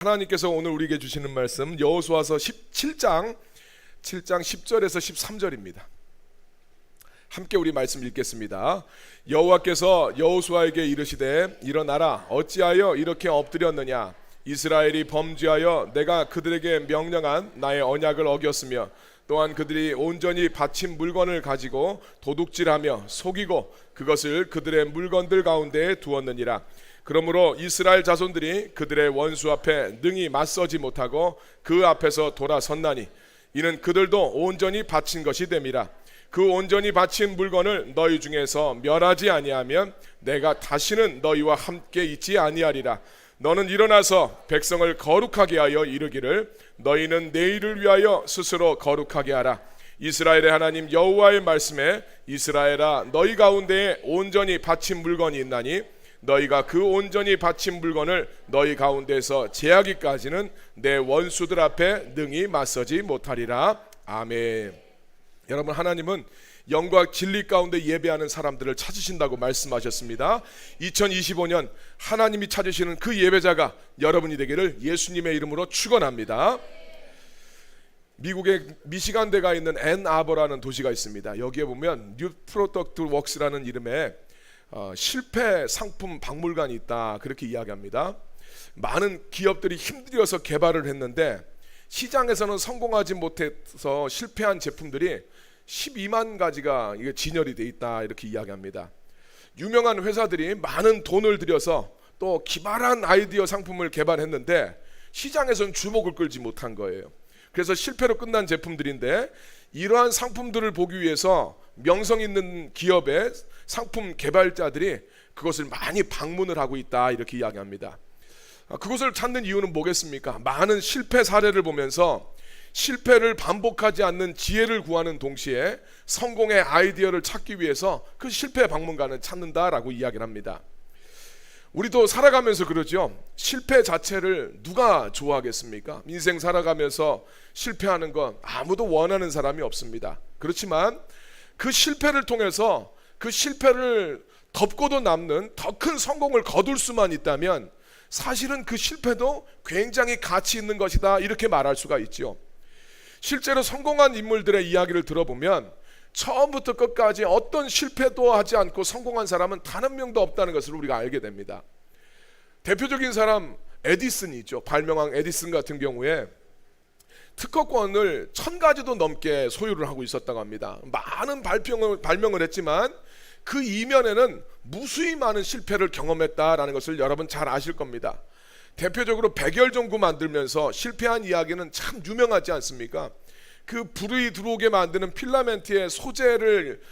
하나님께서 오늘 우리에게 주시는 말씀 여호수아서 7장 10절에서 13절입니다. 함께 우리 말씀 읽겠습니다. 여호와께서 여호수아에게 이르시되 일어나라, 어찌하여 이렇게 엎드렸느냐. 이스라엘이 범죄하여 내가 그들에게 명령한 나의 언약을 어겼으며 또한 그들이 온전히 바친 물건을 가지고 도둑질하며 속이고 그것을 그들의 물건들 가운데에 두었느니라. 그러므로 이스라엘 자손들이 그들의 원수 앞에 능히 맞서지 못하고 그 앞에서 돌아섰나니 이는 그들도 온전히 바친 것이 됨이라. 그 온전히 바친 물건을 너희 중에서 멸하지 아니하면 내가 다시는 너희와 함께 있지 아니하리라. 너는 일어나서 백성을 거룩하게 하여 이르기를 너희는 내일을 위하여 스스로 거룩하게 하라. 이스라엘의 하나님 여호와의 말씀에 이스라엘아, 너희 가운데에 온전히 바친 물건이 있나니 너희가 그 온전히 바친 물건을 너희 가운데서 제하기까지는 내 원수들 앞에 능히 맞서지 못하리라. 아멘. 여러분, 하나님은 영과 진리 가운데 예배하는 사람들을 찾으신다고 말씀하셨습니다. 2025년 하나님이 찾으시는 그 예배자가 여러분이 되기를 예수님의 이름으로 축원합니다. 미국의 미시간대가 있는 앤아버라는 도시가 있습니다. 여기에 보면 뉴 프로덕트 웍스라는 이름의 실패 상품 박물관이 있다, 그렇게 이야기합니다. 많은 기업들이 힘들여서 개발을 했는데 시장에서는 성공하지 못해서 실패한 제품들이 12만 가지가 진열이 돼 있다, 이렇게 이야기합니다. 유명한 회사들이 많은 돈을 들여서 또 기발한 아이디어 상품을 개발했는데 시장에서는 주목을 끌지 못한 거예요. 그래서 실패로 끝난 제품들인데 이러한 상품들을 보기 위해서 명성 있는 기업의 상품 개발자들이 그것을 많이 방문을 하고 있다, 이렇게 이야기합니다. 그것을 찾는 이유는 뭐겠습니까? 많은 실패 사례를 보면서 실패를 반복하지 않는 지혜를 구하는 동시에 성공의 아이디어를 찾기 위해서 그 실패 박물관을 찾는다라고 이야기를 합니다. 우리도 살아가면서 그러죠. 실패 자체를 누가 좋아하겠습니까? 인생 살아가면서 실패하는 건 아무도 원하는 사람이 없습니다. 그렇지만 그 실패를 통해서 그 실패를 덮고도 남는 더 큰 성공을 거둘 수만 있다면 사실은 그 실패도 굉장히 가치 있는 것이다, 이렇게 말할 수가 있죠. 실제로 성공한 인물들의 이야기를 들어보면 처음부터 끝까지 어떤 실패도 하지 않고 성공한 사람은 단 한 명도 없다는 것을 우리가 알게 됩니다. 대표적인 사람 에디슨이 있죠. 발명왕 에디슨 같은 경우에 특허권을 1000가지도 넘게 소유를 하고 있었다고 합니다. 많은 발명을 했지만 그 이면에는 무수히 많은 실패를 경험했다라는 것을 여러분 잘 아실 겁니다. 대표적으로 백열전구 만들면서 실패한 이야기는 참 유명하지 않습니까? 그 불이 들어오게 만드는 필라멘트의 소재를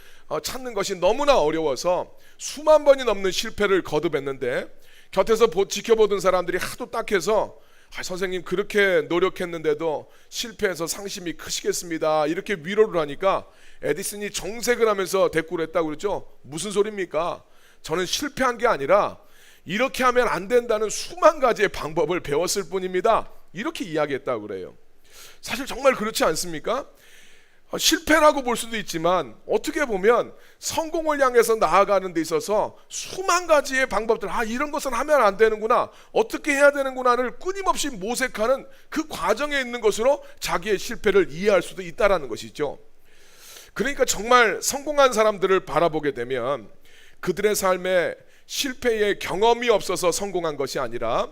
찾는 것이 너무나 어려워서 수만 번이 넘는 실패를 거듭했는데 곁에서 지켜보던 사람들이 하도 딱해서 선생님 그렇게 노력했는데도 실패해서 상심이 크시겠습니다, 이렇게 위로를 하니까 에디슨이 정색을 하면서 대꾸를 했다고 그랬죠. 무슨 소리입니까? 저는 실패한 게 아니라 이렇게 하면 안 된다는 수만 가지의 방법을 배웠을 뿐입니다, 이렇게 이야기했다고 그래요. 사실 정말 그렇지 않습니까? 실패라고 볼 수도 있지만 어떻게 보면 성공을 향해서 나아가는 데 있어서 수만 가지의 방법들, 이런 것은 하면 안 되는구나, 어떻게 해야 되는구나를 끊임없이 모색하는 그 과정에 있는 것으로 자기의 실패를 이해할 수도 있다는 것이죠. 그러니까 정말 성공한 사람들을 바라보게 되면 그들의 삶에 실패의 경험이 없어서 성공한 것이 아니라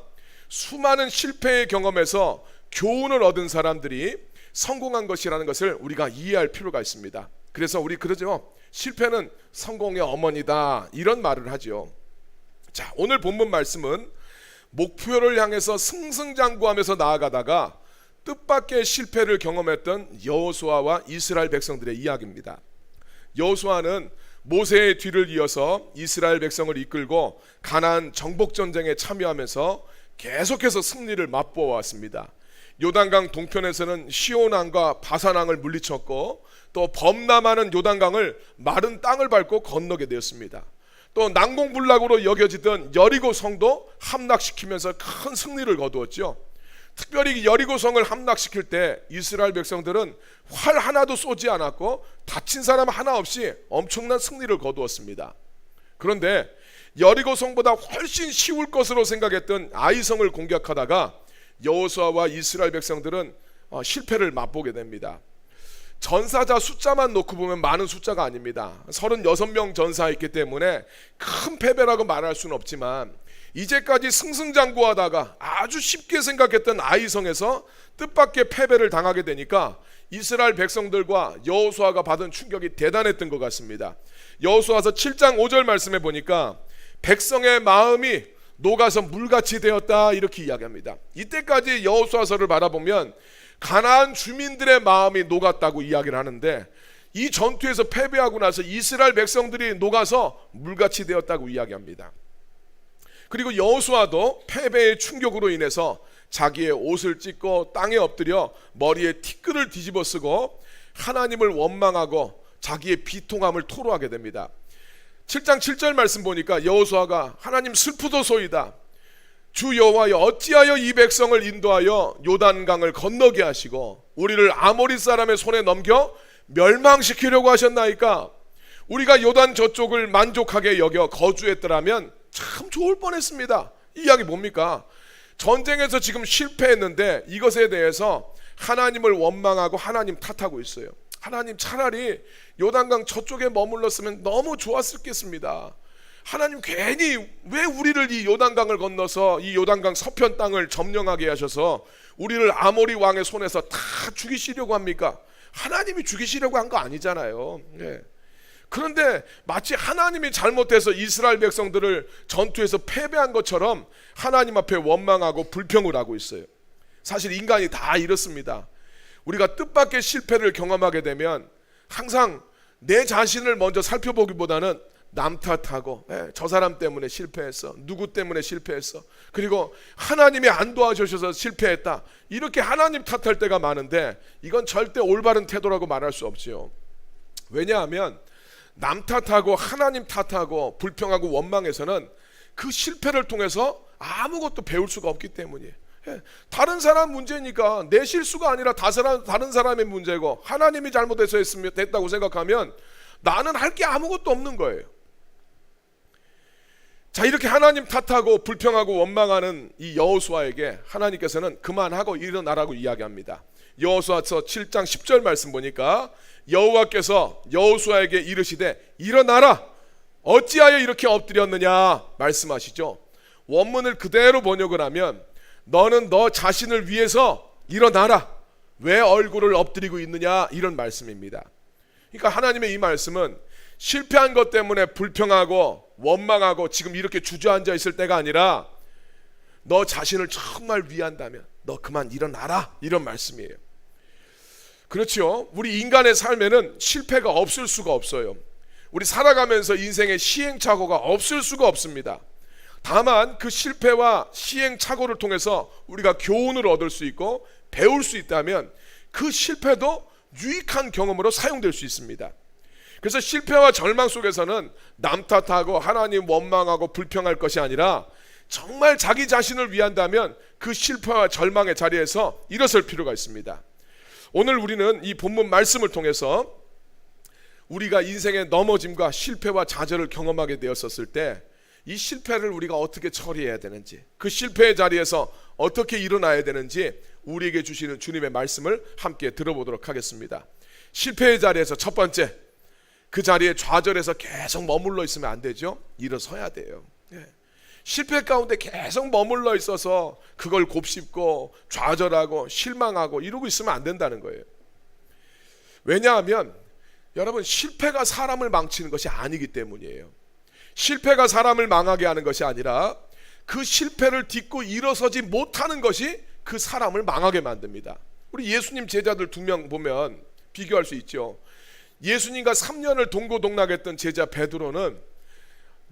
수많은 실패의 경험에서 교훈을 얻은 사람들이 성공한 것이라는 것을 우리가 이해할 필요가 있습니다. 그래서 우리 그러죠. 실패는 성공의 어머니다, 이런 말을 하죠. 자, 오늘 본문 말씀은 목표를 향해서 승승장구하면서 나아가다가 뜻밖의 실패를 경험했던 여호수아와 이스라엘 백성들의 이야기입니다. 여호수아는 모세의 뒤를 이어서 이스라엘 백성을 이끌고 가나안 정복 전쟁에 참여하면서 계속해서 승리를 맛보아 왔습니다. 요단강 동편에서는 시온왕과 바산왕을 물리쳤고 또 범람하는 요단강을 마른 땅을 밟고 건너게 되었습니다. 또 난공불락으로 여겨지던 여리고 성도 함락시키면서 큰 승리를 거두었죠. 특별히 여리고 성을 함락시킬 때 이스라엘 백성들은 활 하나도 쏘지 않았고 다친 사람 하나 없이 엄청난 승리를 거두었습니다. 그런데 여리고 성보다 훨씬 쉬울 것으로 생각했던 아이성을 공격하다가 여호수아와 이스라엘 백성들은 실패를 맛보게 됩니다. 전사자 숫자만 놓고 보면 많은 숫자가 아닙니다. 36명 전사했기 때문에 큰 패배라고 말할 수는 없지만, 이제까지 승승장구하다가 아주 쉽게 생각했던 아이성에서 뜻밖의 패배를 당하게 되니까 이스라엘 백성들과 여호수아가 받은 충격이 대단했던 것 같습니다. 여호수아서 7장 5절 말씀에 보니까 백성의 마음이 녹아서 물같이 되었다, 이렇게 이야기합니다. 이때까지 여호수아서를 바라보면 가나안 주민들의 마음이 녹았다고 이야기를 하는데, 이 전투에서 패배하고 나서 이스라엘 백성들이 녹아서 물같이 되었다고 이야기합니다. 그리고 여호수아도 패배의 충격으로 인해서 자기의 옷을 찢고 땅에 엎드려 머리에 티끌을 뒤집어 쓰고 하나님을 원망하고 자기의 비통함을 토로하게 됩니다. 7장 7절 말씀 보니까 여호수아가 하나님 슬프도소이다, 주 여호와여 어찌하여 이 백성을 인도하여 요단강을 건너게 하시고 우리를 아모리 사람의 손에 넘겨 멸망시키려고 하셨나이까? 우리가 요단 저쪽을 만족하게 여겨 거주했더라면 참 좋을 뻔했습니다. 이 이야기 뭡니까? 전쟁에서 지금 실패했는데 이것에 대해서 하나님을 원망하고 하나님 탓하고 있어요. 하나님, 차라리 요단강 저쪽에 머물렀으면 너무 좋았겠습니다. 하나님, 괜히 왜 우리를 이 요단강을 건너서 이 요단강 서편 땅을 점령하게 하셔서 우리를 아모리 왕의 손에서 다 죽이시려고 합니까? 하나님이 죽이시려고 한 거 아니잖아요. 그런데 마치 하나님이 잘못해서 이스라엘 백성들을 전투에서 패배한 것처럼 하나님 앞에 원망하고 불평을 하고 있어요. 사실 인간이 다 이렇습니다. 우리가 뜻밖의 실패를 경험하게 되면 항상 내 자신을 먼저 살펴보기보다는 남 탓하고, 저 사람 때문에 실패했어, 누구 때문에 실패했어, 그리고 하나님이 안 도와주셔서 실패했다, 이렇게 하나님 탓할 때가 많은데 이건 절대 올바른 태도라고 말할 수 없지요. 왜냐하면 남 탓하고 하나님 탓하고 불평하고 원망해서는 그 실패를 통해서 아무것도 배울 수가 없기 때문이에요. 다른 사람 문제니까, 내 실수가 아니라 다른 사람의 문제고 하나님이 잘못해서 됐다고 생각하면 나는 할 게 아무것도 없는 거예요. 자, 이렇게 하나님 탓하고 불평하고 원망하는 이 여호수아에게 하나님께서는 그만하고 일어나라고 이야기합니다. 여호수아서 7장 10절 말씀 보니까 여호와께서 여호수아에게 이르시되 일어나라, 어찌하여 이렇게 엎드렸느냐 말씀하시죠. 원문을 그대로 번역을 하면 너는 너 자신을 위해서 일어나라, 왜 얼굴을 엎드리고 있느냐, 이런 말씀입니다. 그러니까 하나님의 이 말씀은 실패한 것 때문에 불평하고 원망하고 지금 이렇게 주저앉아 있을 때가 아니라 너 자신을 정말 위한다면 너 그만 일어나라, 이런 말씀이에요. 그렇죠. 우리 인간의 삶에는 실패가 없을 수가 없어요. 우리 살아가면서 인생의 시행착오가 없을 수가 없습니다. 다만 그 실패와 시행착오를 통해서 우리가 교훈을 얻을 수 있고 배울 수 있다면 그 실패도 유익한 경험으로 사용될 수 있습니다. 그래서 실패와 절망 속에서는 남 탓하고 하나님 원망하고 불평할 것이 아니라 정말 자기 자신을 위한다면 그 실패와 절망의 자리에서 일어설 필요가 있습니다. 오늘 우리는 이 본문 말씀을 통해서 우리가 인생의 넘어짐과 실패와 좌절을 경험하게 되었었을 때 이 실패를 우리가 어떻게 처리해야 되는지, 그 실패의 자리에서 어떻게 일어나야 되는지 우리에게 주시는 주님의 말씀을 함께 들어보도록 하겠습니다. 실패의 자리에서 첫 번째, 그 자리에 좌절해서 계속 머물러 있으면 안 되죠. 일어서야 돼요. 실패 가운데 계속 머물러 있어서 그걸 곱씹고 좌절하고 실망하고 이러고 있으면 안 된다는 거예요. 왜냐하면 여러분, 실패가 사람을 망치는 것이 아니기 때문이에요. 실패가 사람을 망하게 하는 것이 아니라 그 실패를 딛고 일어서지 못하는 것이 그 사람을 망하게 만듭니다. 우리 예수님 제자들 2명 보면 비교할 수 있죠. 예수님과 3년을 동고동락했던 제자 베드로는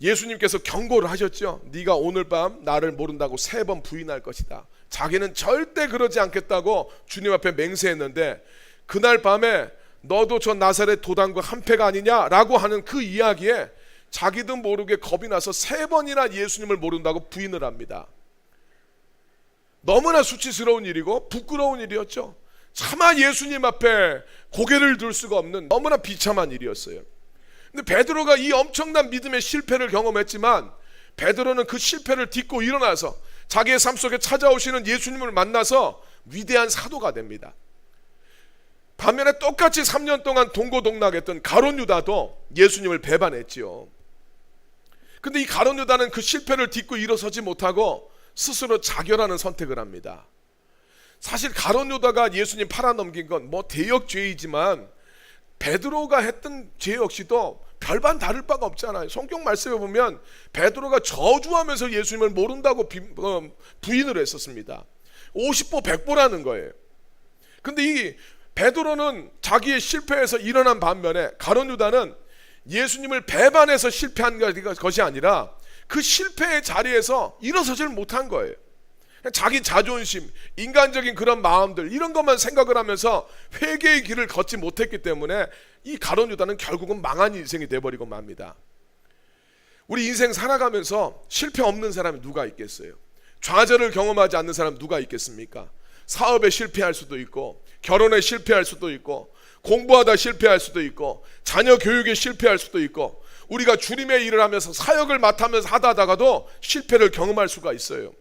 예수님께서 경고를 하셨죠. 네가 오늘 밤 나를 모른다고 3번 부인할 것이다. 자기는 절대 그러지 않겠다고 주님 앞에 맹세했는데, 그날 밤에 너도 저 나사렛 도단과 한패가 아니냐라고 하는 그 이야기에 자기도 모르게 겁이 나서 3번이나 예수님을 모른다고 부인을 합니다. 너무나 수치스러운 일이고 부끄러운 일이었죠. 차마 예수님 앞에 고개를 들 수가 없는 너무나 비참한 일이었어요. 근데 베드로가 이 엄청난 믿음의 실패를 경험했지만 베드로는 그 실패를 딛고 일어나서 자기의 삶 속에 찾아오시는 예수님을 만나서 위대한 사도가 됩니다. 반면에 똑같이 3년 동안 동고동락했던 가룟 유다도 예수님을 배반했지요. 근데 이 가룟 유다는 그 실패를 딛고 일어서지 못하고 스스로 자결하는 선택을 합니다. 사실 가룟 유다가 예수님 팔아넘긴 건 뭐 대역죄이지만 베드로가 했던 죄 역시도 별반 다를 바가 없잖아요. 성경 말씀에 보면 베드로가 저주하면서 예수님을 모른다고 부인을 했었습니다. 50보 100보라는 거예요. 근데 이 베드로는 자기의 실패에서 일어난 반면에 가룟 유다는 예수님을 배반해서 실패한 것이 아니라 그 실패의 자리에서 일어서지를 못한 거예요. 자기 자존심, 인간적인 그런 마음들 이런 것만 생각을 하면서 회개의 길을 걷지 못했기 때문에 이 가룟 유다는 결국은 망한 인생이 돼버리고 맙니다. 우리 인생 살아가면서 실패 없는 사람이 누가 있겠어요? 좌절을 경험하지 않는 사람이 누가 있겠습니까? 사업에 실패할 수도 있고, 결혼에 실패할 수도 있고, 공부하다 실패할 수도 있고, 자녀 교육에 실패할 수도 있고, 우리가 주님의 일을 하면서 사역을 맡으면서 하다가도 실패를 경험할 수가 있어요.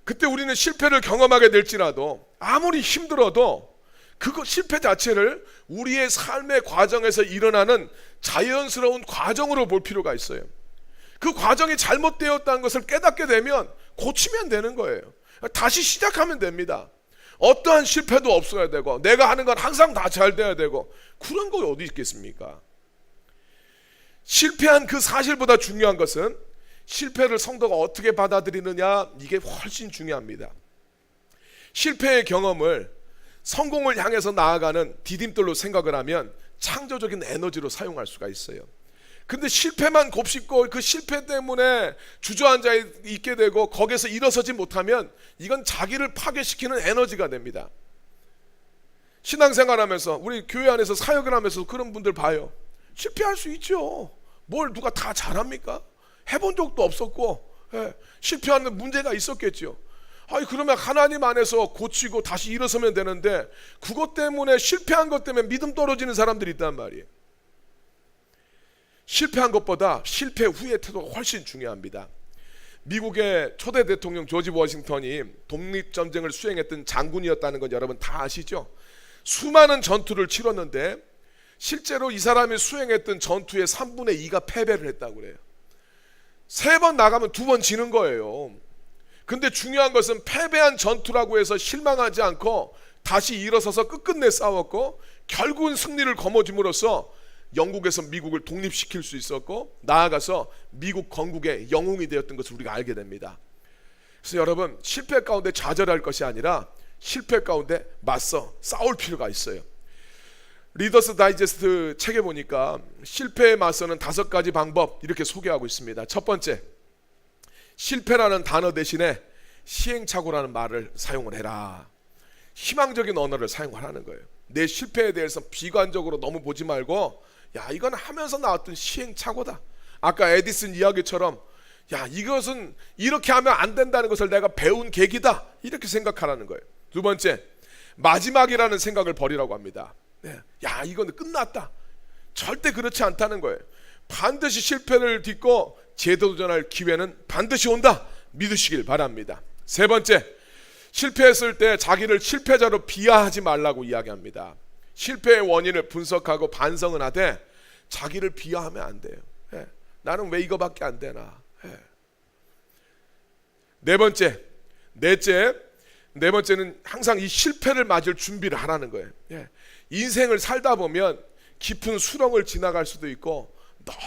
그때 우리는 실패를 경험하게 될지라도 아무리 힘들어도 그거 실패 자체를 우리의 삶의 과정에서 일어나는 자연스러운 과정으로 볼 필요가 있어요. 그 과정이 잘못되었다는 것을 깨닫게 되면 고치면 되는 거예요. 다시 시작하면 됩니다. 어떠한 실패도 없어야 되고 내가 하는 건 항상 다 잘 돼야 되고 그런 거 어디 있겠습니까? 실패한 그 사실보다 중요한 것은 실패를 성도가 어떻게 받아들이느냐, 이게 훨씬 중요합니다. 실패의 경험을 성공을 향해서 나아가는 디딤돌로 생각을 하면 창조적인 에너지로 사용할 수가 있어요. 근데 실패만 곱씹고 그 실패 때문에 주저앉아 있게 되고 거기에서 일어서지 못하면 이건 자기를 파괴시키는 에너지가 됩니다. 신앙생활하면서 우리 교회 안에서 사역을 하면서 그런 분들 봐요. 실패할 수 있죠. 뭘 누가 다 잘합니까? 해본 적도 없었고 실패하는 문제가 있었겠죠. 그러면 하나님 안에서 고치고 다시 일어서면 되는데 그것 때문에 실패한 것 때문에 믿음 떨어지는 사람들이 있단 말이에요. 실패한 것보다 실패 후의 태도가 훨씬 중요합니다. 미국의 초대 대통령 조지 워싱턴이 독립전쟁을 수행했던 장군이었다는 건 여러분 다 아시죠? 수많은 전투를 치렀는데 실제로 이 사람이 수행했던 전투의 3분의 2가 패배를 했다고 그래요. 3번 나가면 2번 지는 거예요. 근데 중요한 것은 패배한 전투라고 해서 실망하지 않고 다시 일어서서 끝끝내 싸웠고 결국은 승리를 거머쥘으로써 영국에서 미국을 독립시킬 수 있었고 나아가서 미국 건국의 영웅이 되었던 것을 우리가 알게 됩니다. 그래서 여러분 실패 가운데 좌절할 것이 아니라 실패 가운데 맞서 싸울 필요가 있어요. 리더스 다이제스트 책에 보니까 실패에 맞서는 5가지 방법 이렇게 소개하고 있습니다. 첫 번째, 실패라는 단어 대신에 시행착오라는 말을 사용을 해라. 희망적인 언어를 사용하라는 거예요. 내 실패에 대해서 비관적으로 너무 보지 말고 이건 하면서 나왔던 시행착오다. 아까 에디슨 이야기처럼 이것은 이렇게 하면 안 된다는 것을 내가 배운 계기다 이렇게 생각하라는 거예요. 두 번째, 마지막이라는 생각을 버리라고 합니다. 이거는 끝났다. 절대 그렇지 않다는 거예요. 반드시 실패를 딛고 재도전할 기회는 반드시 온다 믿으시길 바랍니다. 세 번째, 실패했을 때 자기를 실패자로 비하하지 말라고 이야기합니다. 실패의 원인을 분석하고 반성은 하되 자기를 비하하면 안 돼요. 나는 왜 이거밖에 안 되나. 네 번째는 항상 이 실패를 맞을 준비를 하라는 거예요. 인생을 살다 보면 깊은 수렁을 지나갈 수도 있고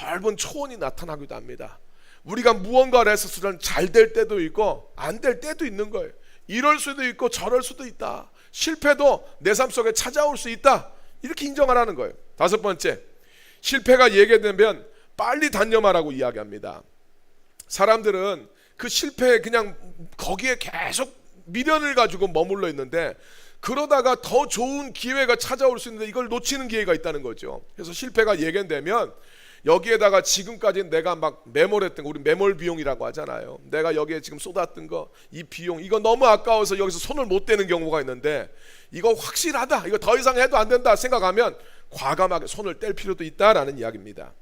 넓은 초원이 나타나기도 합니다. 우리가 무언가를 해서 잘 될 때도 있고 안 될 때도 있는 거예요. 이럴 수도 있고 저럴 수도 있다. 실패도 내 삶 속에 찾아올 수 있다. 이렇게 인정하라는 거예요. 다섯 번째, 실패가 예견되면 빨리 단념하라고 이야기합니다. 사람들은 그 실패에 그냥 거기에 계속 미련을 가지고 머물러 있는데 그러다가 더 좋은 기회가 찾아올 수 있는데 이걸 놓치는 기회가 있다는 거죠. 그래서 실패가 예견되면 여기에다가 지금까지 내가 막 매몰했던 거, 우리 매몰 비용이라고 하잖아요. 내가 여기에 지금 쏟았던 거, 이 비용, 이거 너무 아까워서 여기서 손을 못 대는 경우가 있는데 이거 확실하다, 이거 더 이상 해도 안 된다 생각하면 과감하게 손을 뗄 필요도 있다라는 이야기입니다.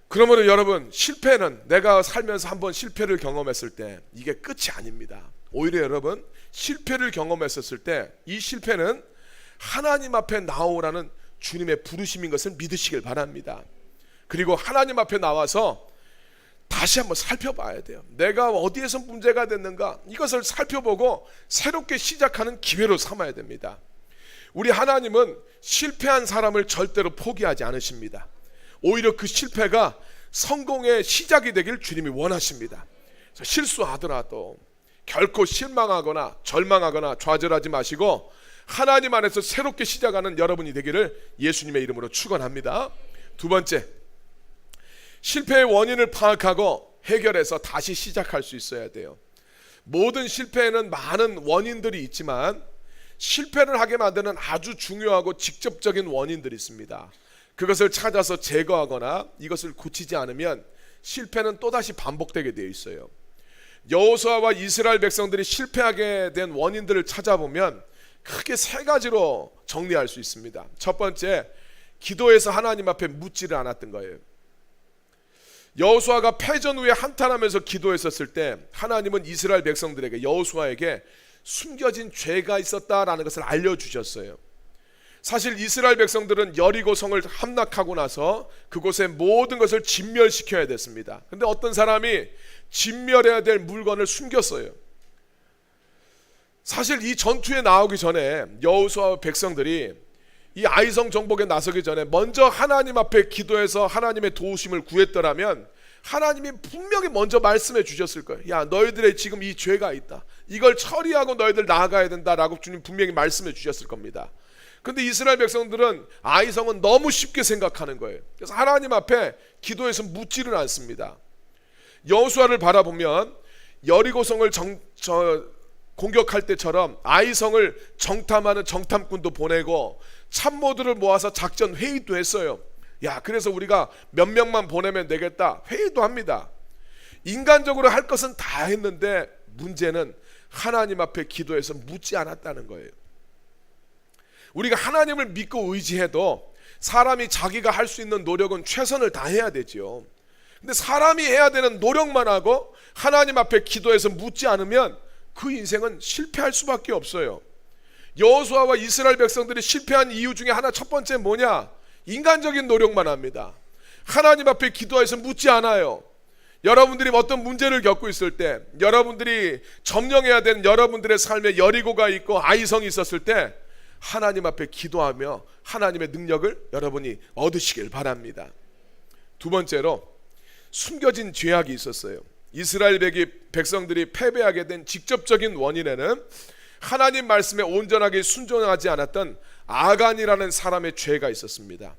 그러므로 여러분, 실패는 내가 살면서 한번 실패를 경험했을 때 이게 끝이 아닙니다. 오히려 여러분, 실패를 경험했었을 때 이 실패는 하나님 앞에 나오라는 주님의 부르심인 것을 믿으시길 바랍니다. 그리고 하나님 앞에 나와서 다시 한번 살펴봐야 돼요. 내가 어디에서 문제가 됐는가, 이것을 살펴보고 새롭게 시작하는 기회로 삼아야 됩니다. 우리 하나님은 실패한 사람을 절대로 포기하지 않으십니다. 오히려 그 실패가 성공의 시작이 되길 주님이 원하십니다. 실수하더라도 결코 실망하거나 절망하거나 좌절하지 마시고 하나님 안에서 새롭게 시작하는 여러분이 되기를 예수님의 이름으로 축원합니다. 두 번째, 실패의 원인을 파악하고 해결해서 다시 시작할 수 있어야 돼요. 모든 실패에는 많은 원인들이 있지만 실패를 하게 만드는 아주 중요하고 직접적인 원인들이 있습니다. 그것을 찾아서 제거하거나 이것을 고치지 않으면 실패는 또다시 반복되게 되어 있어요. 여호수아와 이스라엘 백성들이 실패하게 된 원인들을 찾아보면 크게 세 가지로 정리할 수 있습니다. 첫 번째, 기도에서 하나님 앞에 묻지를 않았던 거예요. 여호수아가 패전 후에 한탄하면서 기도했었을 때 하나님은 이스라엘 백성들에게, 여호수아에게 숨겨진 죄가 있었다라는 것을 알려주셨어요. 사실 이스라엘 백성들은 여리고성을 함락하고 나서 그곳의 모든 것을 진멸시켜야 됐습니다. 그런데 어떤 사람이 진멸해야 될 물건을 숨겼어요. 사실 이 전투에 나오기 전에 여호수아와 백성들이 이 아이성 정복에 나서기 전에 먼저 하나님 앞에 기도해서 하나님의 도우심을 구했더라면 하나님이 분명히 먼저 말씀해 주셨을 거예요. 야, 너희들의 지금 이 죄가 있다, 이걸 처리하고 너희들 나아가야 된다라고 주님 분명히 말씀해 주셨을 겁니다. 근데 이스라엘 백성들은 아이성은 너무 쉽게 생각하는 거예요. 그래서 하나님 앞에 기도해서 묻지를 않습니다. 여호수아를 바라보면 여리고성을 공격할 때처럼 아이성을 정탐하는 정탐꾼도 보내고 참모들을 모아서 작전 회의도 했어요. 야, 그래서 우리가 몇 명만 보내면 되겠다 회의도 합니다. 인간적으로 할 것은 다 했는데 문제는 하나님 앞에 기도해서 묻지 않았다는 거예요. 우리가 하나님을 믿고 의지해도 사람이 자기가 할 수 있는 노력은 최선을 다해야 되죠. 근데 사람이 해야 되는 노력만 하고 하나님 앞에 기도해서 묻지 않으면 그 인생은 실패할 수밖에 없어요. 여호수아와 이스라엘 백성들이 실패한 이유 중에 하나, 첫 번째 뭐냐? 인간적인 노력만 합니다. 하나님 앞에 기도해서 묻지 않아요. 여러분들이 어떤 문제를 겪고 있을 때, 여러분들이 점령해야 되는 여러분들의 삶에 여리고가 있고 아이성이 있었을 때 하나님 앞에 기도하며 하나님의 능력을 여러분이 얻으시길 바랍니다. 두 번째로, 숨겨진 죄악이 있었어요. 이스라엘 백성들이 패배하게 된 직접적인 원인에는 하나님 말씀에 온전하게 순종하지 않았던 아간이라는 사람의 죄가 있었습니다.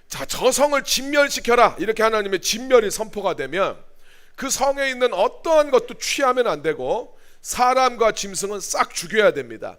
자, 저 성을 진멸시켜라, 이렇게 하나님의 진멸이 선포가 되면 그 성에 있는 어떠한 것도 취하면 안 되고 사람과 짐승은 싹 죽여야 됩니다.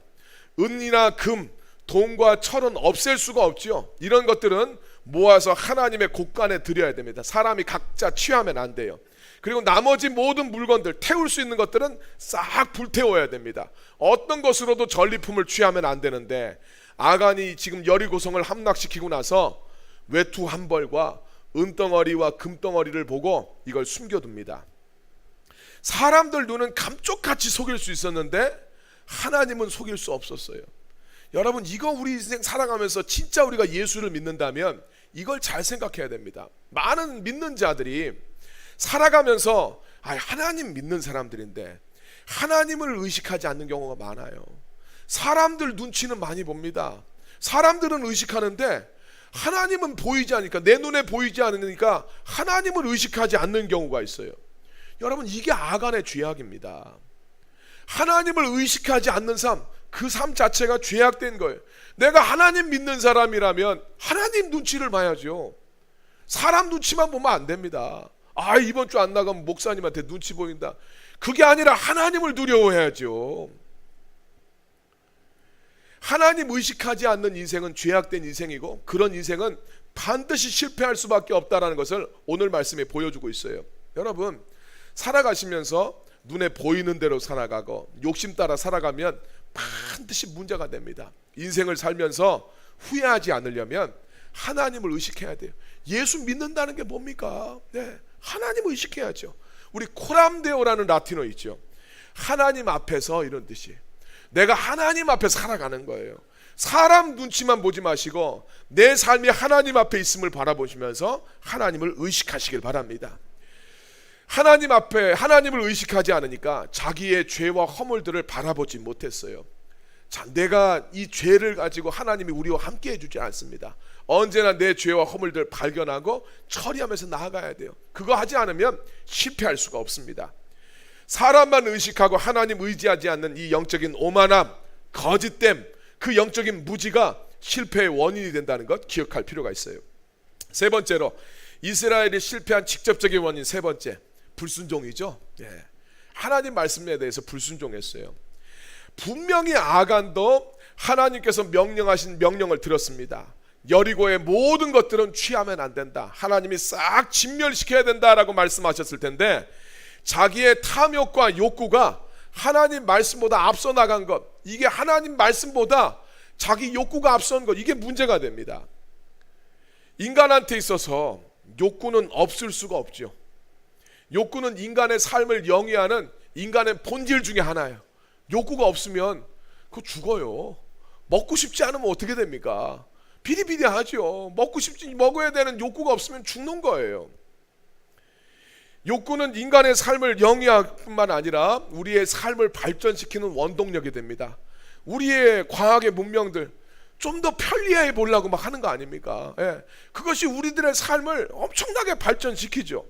은이나 금, 돈과 철은 없앨 수가 없지요. 이런 것들은 모아서 하나님의 곳간에 드려야 됩니다. 사람이 각자 취하면 안 돼요. 그리고 나머지 모든 물건들, 태울 수 있는 것들은 싹 불태워야 됩니다. 어떤 것으로도 전리품을 취하면 안 되는데 아간이 지금 여리고성을 함락시키고 나서 외투 한 벌과 은덩어리와 금덩어리를 보고 이걸 숨겨둡니다. 사람들 눈은 감쪽같이 속일 수 있었는데 하나님은 속일 수 없었어요. 여러분, 이거 우리 인생 살아가면서 진짜 우리가 예수를 믿는다면 이걸 잘 생각해야 됩니다. 많은 믿는 자들이 살아가면서 하나님 믿는 사람들인데 하나님을 의식하지 않는 경우가 많아요. 사람들 눈치는 많이 봅니다. 사람들은 의식하는데 하나님은 보이지 않으니까, 내 눈에 보이지 않으니까 하나님을 의식하지 않는 경우가 있어요. 여러분, 이게 아간의 죄악입니다. 하나님을 의식하지 않는 삶, 그 삶 자체가 죄악된 거예요. 내가 하나님 믿는 사람이라면 하나님 눈치를 봐야죠. 사람 눈치만 보면 안 됩니다. 이번 주 안 나가면 목사님한테 눈치 보인다, 그게 아니라 하나님을 두려워해야죠. 하나님 의식하지 않는 인생은 죄악된 인생이고 그런 인생은 반드시 실패할 수밖에 없다는 것을 오늘 말씀에 보여주고 있어요. 여러분, 살아가시면서 눈에 보이는 대로 살아가고 욕심 따라 살아가면 반드시 문제가 됩니다. 인생을 살면서 후회하지 않으려면 하나님을 의식해야 돼요. 예수 믿는다는 게 뭡니까? 네, 하나님 의식해야죠. 우리 코람데오라는 라틴어 있죠. 하나님 앞에서, 이런 뜻이. 내가 하나님 앞에 살아가는 거예요. 사람 눈치만 보지 마시고 내 삶이 하나님 앞에 있음을 바라보시면서 하나님을 의식하시길 바랍니다. 하나님 앞에 하나님을 의식하지 않으니까 자기의 죄와 허물들을 바라보지 못했어요. 자, 내가 이 죄를 가지고 하나님이 우리와 함께 해주지 않습니다. 언제나 내 죄와 허물들을 발견하고 처리하면서 나아가야 돼요. 그거 하지 않으면 실패할 수가 없습니다. 사람만 의식하고 하나님 의지하지 않는 이 영적인 오만함, 거짓됨, 그 영적인 무지가 실패의 원인이 된다는 것 기억할 필요가 있어요. 세 번째로 이스라엘이 실패한 직접적인 원인, 세 번째, 불순종이죠. 하나님 말씀에 대해서 불순종했어요. 분명히 아간도 하나님께서 명령하신 명령을 들었습니다. 여리고의 모든 것들은 취하면 안 된다, 하나님이 싹 진멸시켜야 된다라고 말씀하셨을 텐데 자기의 탐욕과 욕구가 하나님 말씀보다 앞서 나간 것, 이게 하나님 말씀보다 자기 욕구가 앞선 것, 이게 문제가 됩니다. 인간한테 있어서 욕구는 없을 수가 없죠. 욕구는 인간의 삶을 영위하는 인간의 본질 중에 하나예요. 욕구가 없으면 그거 죽어요. 먹고 싶지 않으면 어떻게 됩니까? 비리비리하죠. 먹어야 되는 욕구가 없으면 죽는 거예요. 욕구는 인간의 삶을 영위할 뿐만 아니라 우리의 삶을 발전시키는 원동력이 됩니다. 우리의 과학의 문명들 좀 더 편리해 보려고 막 하는 거 아닙니까? 그것이 우리들의 삶을 엄청나게 발전시키죠.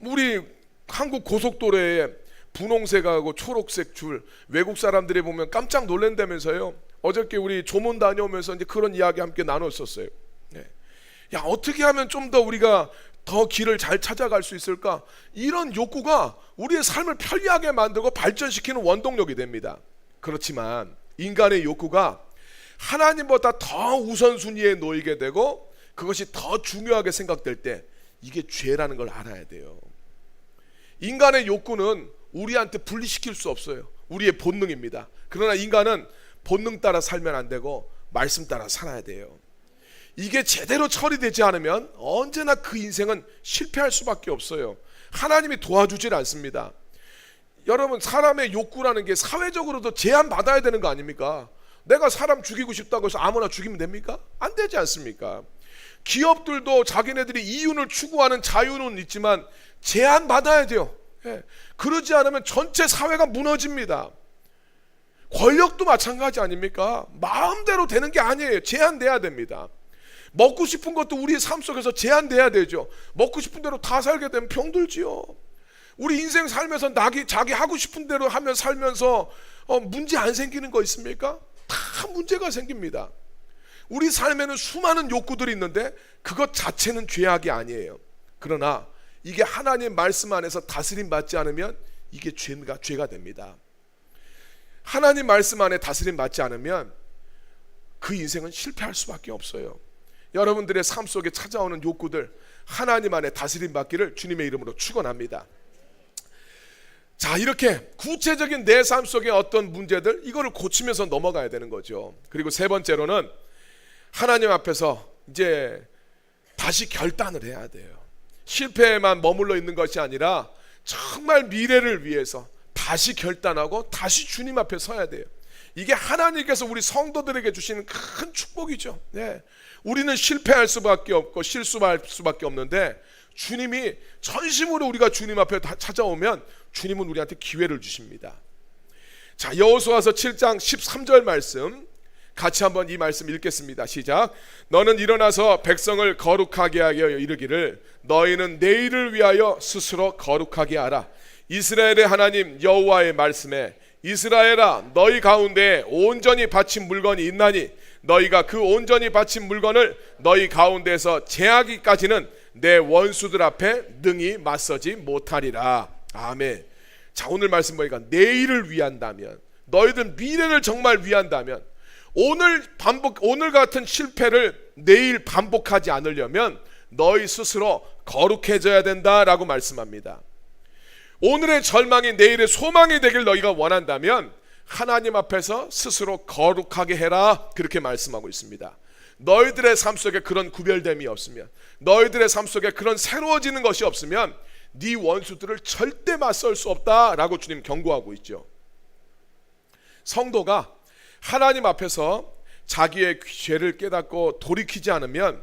우리 한국 고속도로에 분홍색하고 초록색 줄, 외국 사람들이 보면 깜짝 놀란다면서요. 어저께 우리 조문 다녀오면서 이제 그런 이야기 함께 나눴었어요. 야, 어떻게 하면 좀 더 우리가 더 길을 잘 찾아갈 수 있을까? 이런 욕구가 우리의 삶을 편리하게 만들고 발전시키는 원동력이 됩니다. 그렇지만 인간의 욕구가 하나님보다 더 우선순위에 놓이게 되고 그것이 더 중요하게 생각될 때 이게 죄라는 걸 알아야 돼요. 인간의 욕구는 우리한테 분리시킬 수 없어요. 우리의 본능입니다. 그러나 인간은 본능 따라 살면 안 되고 말씀 따라 살아야 돼요. 이게 제대로 처리되지 않으면 언제나 그 인생은 실패할 수밖에 없어요. 하나님이 도와주질 않습니다. 여러분, 사람의 욕구라는 게 사회적으로도 제한받아야 되는 거 아닙니까? 내가 사람 죽이고 싶다고 해서 아무나 죽이면 됩니까? 안 되지 않습니까? 기업들도 자기네들이 이윤을 추구하는 자유는 있지만 제한받아야 돼요. 그러지 않으면 전체 사회가 무너집니다. 권력도 마찬가지 아닙니까? 마음대로 되는 게 아니에요. 제한돼야 됩니다. 먹고 싶은 것도 우리의 삶 속에서 제한돼야 되죠. 먹고 싶은 대로 다 살게 되면 병들지요. 우리 인생 살면서 자기 하고 싶은 대로 하면 살면서 문제 안 생기는 거 있습니까? 다 문제가 생깁니다. 우리 삶에는 수많은 욕구들이 있는데 그것 자체는 죄악이 아니에요. 그러나 이게 하나님 말씀 안에서 다스림 받지 않으면 이게 죄가 됩니다. 하나님 말씀 안에 다스림 받지 않으면 그 인생은 실패할 수밖에 없어요. 여러분들의 삶 속에 찾아오는 욕구들 하나님 안에 다스림 받기를 주님의 이름으로 축원합니다. 자, 이렇게 구체적인 내 삶 속의 어떤 문제들, 이거를 고치면서 넘어가야 되는 거죠. 그리고 세 번째로는 하나님 앞에서 이제 다시 결단을 해야 돼요. 실패에만 머물러 있는 것이 아니라 정말 미래를 위해서 다시 결단하고 다시 주님 앞에 서야 돼요. 이게 하나님께서 우리 성도들에게 주시는 큰 축복이죠. 우리는 실패할 수밖에 없고 실수할 수밖에 없는데 주님이 전심으로 우리가 주님 앞에 찾아오면 주님은 우리한테 기회를 주십니다. 자, 여호수아서 7장 13절 말씀 같이 한번 이 말씀 읽겠습니다. 시작. 너는 일어나서 백성을 거룩하게 하여 이르기를 너희는 내일을 위하여 스스로 거룩하게 하라. 이스라엘의 하나님 여호와의 말씀에 이스라엘아, 너희 가운데 온전히 바친 물건이 있나니 너희가 그 온전히 바친 물건을 너희 가운데서 제하기까지는 내 원수들 앞에 능히 맞서지 못하리라. 아멘. 자, 오늘 말씀 보니까 내일을 위한다면, 너희들 미래를 정말 위한다면, 오늘 같은 실패를 내일 반복하지 않으려면 너희 스스로 거룩해져야 된다라고 말씀합니다. 오늘의 절망이 내일의 소망이 되길 너희가 원한다면 하나님 앞에서 스스로 거룩하게 해라, 그렇게 말씀하고 있습니다. 너희들의 삶 속에 그런 구별됨이 없으면, 너희들의 삶 속에 그런 새로워지는 것이 없으면 네 원수들을 절대 맞설 수 없다라고 주님 경고하고 있죠. 성도가 하나님 앞에서 자기의 죄를 깨닫고 돌이키지 않으면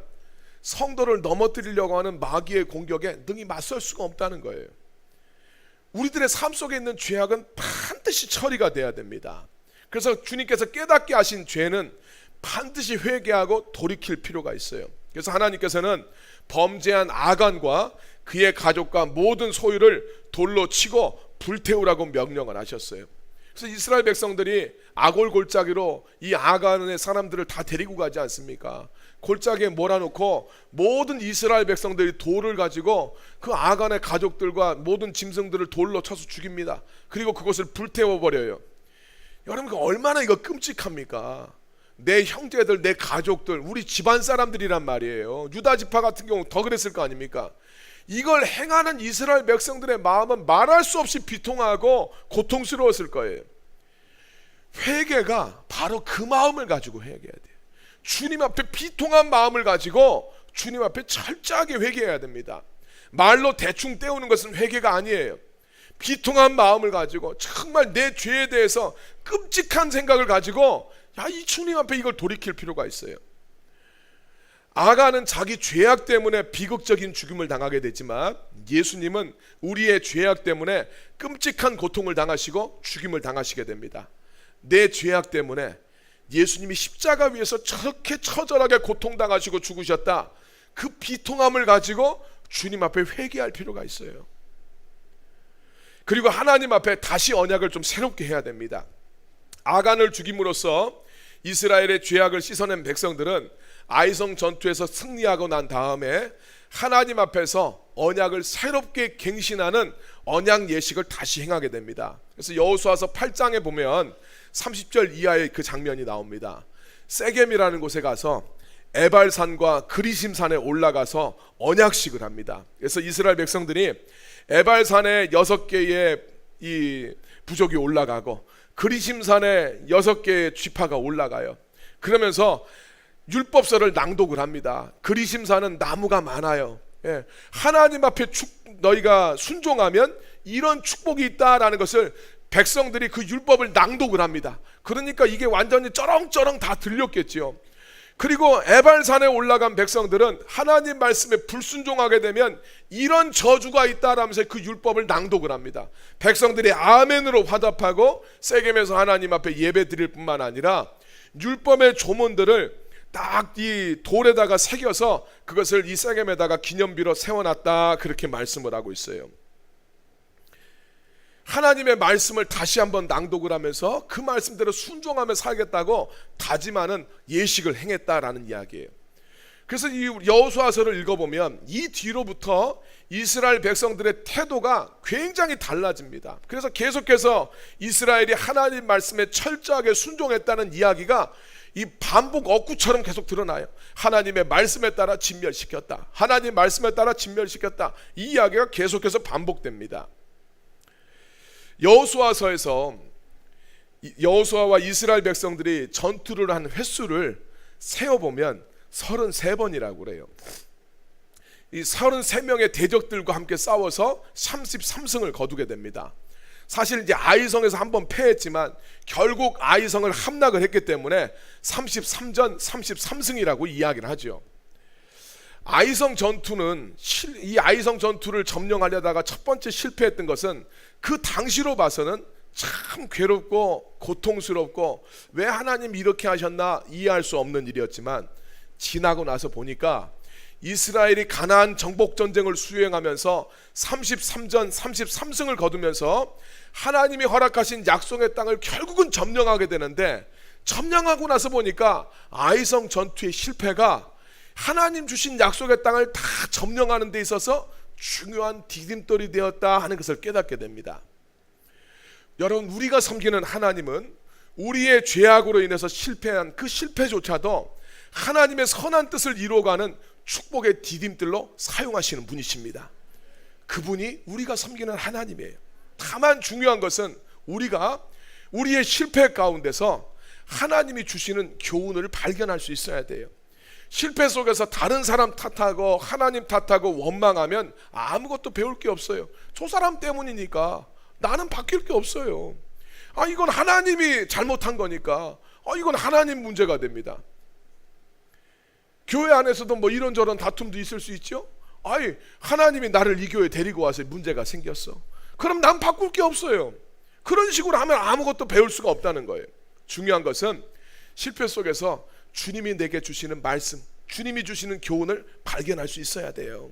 성도를 넘어뜨리려고 하는 마귀의 공격에 능히 맞설 수가 없다는 거예요. 우리들의 삶 속에 있는 죄악은 반드시 처리가 돼야 됩니다. 그래서 주님께서 깨닫게 하신 죄는 반드시 회개하고 돌이킬 필요가 있어요. 그래서 하나님께서는 범죄한 아간과 그의 가족과 모든 소유를 돌로 치고 불태우라고 명령을 하셨어요. 그래서 이스라엘 백성들이 아골 골짜기로 이 아간의 사람들을 다 데리고 가지 않습니까? 골짜기에 몰아놓고 모든 이스라엘 백성들이 돌을 가지고 그 아간의 가족들과 모든 짐승들을 돌로 쳐서 죽입니다. 그리고 그것을 불태워버려요. 여러분, 얼마나 이거 끔찍합니까? 내 형제들, 내 가족들, 우리 집안 사람들이란 말이에요. 유다 지파 같은 경우 더 그랬을 거 아닙니까? 이걸 행하는 이스라엘 백성들의 마음은 말할 수 없이 비통하고 고통스러웠을 거예요. 회개가 바로 그 마음을 가지고 회개해야 돼요. 주님 앞에 비통한 마음을 가지고 주님 앞에 철저하게 회개해야 됩니다. 말로 대충 때우는 것은 회개가 아니에요. 비통한 마음을 가지고 정말 내 죄에 대해서 끔찍한 생각을 가지고 이 주님 앞에 이걸 돌이킬 필요가 있어요. 아가는 자기 죄악 때문에 비극적인 죽음을 당하게 되지만 예수님은 우리의 죄악 때문에 끔찍한 고통을 당하시고 죽임을 당하시게 됩니다. 내 죄악 때문에 예수님이 십자가 위에서 저렇게 처절하게 고통당하시고 죽으셨다. 그 비통함을 가지고 주님 앞에 회개할 필요가 있어요. 그리고 하나님 앞에 다시 언약을 좀 새롭게 해야 됩니다. 아간을 죽임으로써 이스라엘의 죄악을 씻어낸 백성들은 아이성 전투에서 승리하고 난 다음에 하나님 앞에서 언약을 새롭게 갱신하는 언약 예식을 다시 행하게 됩니다. 그래서 여호수아서 8장에 보면 30절 이하의 그 장면이 나옵니다. 세겜이라는 곳에 가서 에발산과 그리심산에 올라가서 언약식을 합니다. 그래서 이스라엘 백성들이 에발산에 6개의 이 부족이 올라가고 그리심산에 6개의 지파가 올라가요. 그러면서 율법서를 낭독을 합니다. 그리심산은 나무가 많아요. 하나님 앞에 너희가 순종하면 이런 축복이 있다라는 것을 백성들이 그 율법을 낭독을 합니다. 그러니까 이게 완전히 쩌렁쩌렁 다 들렸겠지요. 그리고 에발산에 올라간 백성들은 하나님 말씀에 불순종하게 되면 이런 저주가 있다라면서 그 율법을 낭독을 합니다. 백성들이 아멘으로 화답하고 세겜에서 하나님 앞에 예배 드릴 뿐만 아니라 율법의 조문들을 딱 이 돌에다가 새겨서 그것을 이 세겜에다가 기념비로 세워놨다, 그렇게 말씀을 하고 있어요. 하나님의 말씀을 다시 한번 낭독을 하면서 그 말씀대로 순종하며 살겠다고 다짐하는 예식을 행했다라는 이야기예요. 그래서 이 여호수아서를 읽어보면 이 뒤로부터 이스라엘 백성들의 태도가 굉장히 달라집니다. 그래서 계속해서 이스라엘이 하나님 말씀에 철저하게 순종했다는 이야기가 이 반복 억구처럼 계속 드러나요. 하나님의 말씀에 따라 진멸시켰다, 하나님 말씀에 따라 진멸시켰다, 이 이야기가 계속해서 반복됩니다. 여호수아서에서 여호수아와 이스라엘 백성들이 전투를 한 횟수를 세어보면 33번이라고 그래요. 이 33명의 대적들과 함께 싸워서 33승을 거두게 됩니다. 사실 이제 아이성에서 한번 패했지만 결국 아이성을 함락을 했기 때문에 33전 33승이라고 이야기를 하죠. 아이성 전투는 이 아이성 전투를 점령하려다가 첫 번째 실패했던 것은 그 당시로 봐서는 참 괴롭고 고통스럽고 왜 하나님 이렇게 하셨나 이해할 수 없는 일이었지만 지나고 나서 보니까 이스라엘이 가나안 정복 전쟁을 수행하면서 33전 33승을 거두면서 하나님이 허락하신 약속의 땅을 결국은 점령하게 되는데, 점령하고 나서 보니까 아이성 전투의 실패가 하나님 주신 약속의 땅을 다 점령하는 데 있어서 중요한 디딤돌이 되었다 하는 것을 깨닫게 됩니다. 여러분, 우리가 섬기는 하나님은 우리의 죄악으로 인해서 실패한 그 실패조차도 하나님의 선한 뜻을 이루어가는 축복의 디딤돌로 사용하시는 분이십니다. 그분이 우리가 섬기는 하나님이에요. 다만 중요한 것은 우리가 우리의 실패 가운데서 하나님이 주시는 교훈을 발견할 수 있어야 돼요. 실패 속에서 다른 사람 탓하고 하나님 탓하고 원망하면 아무것도 배울 게 없어요. 저 사람 때문이니까 나는 바뀔 게 없어요. 이건 하나님이 잘못한 거니까 이건 하나님 문제가 됩니다. 교회 안에서도 뭐 이런저런 다툼도 있을 수 있죠. 하나님이 나를 이 교회에 데리고 와서 문제가 생겼어. 그럼 난 바꿀 게 없어요. 그런 식으로 하면 아무것도 배울 수가 없다는 거예요. 중요한 것은 실패 속에서 주님이 내게 주시는 말씀, 주님이 주시는 교훈을 발견할 수 있어야 돼요.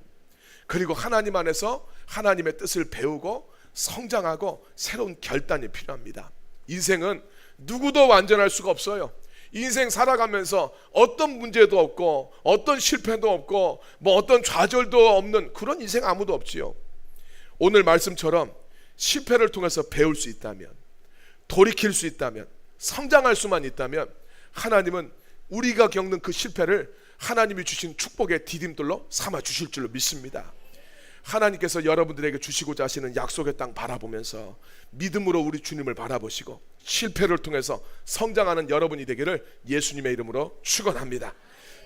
그리고 하나님 안에서 하나님의 뜻을 배우고 성장하고 새로운 결단이 필요합니다. 인생은 누구도 완전할 수가 없어요. 인생 살아가면서 어떤 문제도 없고 어떤 실패도 없고 뭐 어떤 좌절도 없는 그런 인생 아무도 없지요. 오늘 말씀처럼 실패를 통해서 배울 수 있다면, 돌이킬 수 있다면, 성장할 수만 있다면 하나님은 우리가 겪는 그 실패를 하나님이 주신 축복의 디딤돌로 삼아 주실 줄로 믿습니다. 하나님께서 여러분들에게 주시고자 하시는 약속의 땅 바라보면서 믿음으로 우리 주님을 바라보시고 실패를 통해서 성장하는 여러분이 되기를 예수님의 이름으로 축원합니다.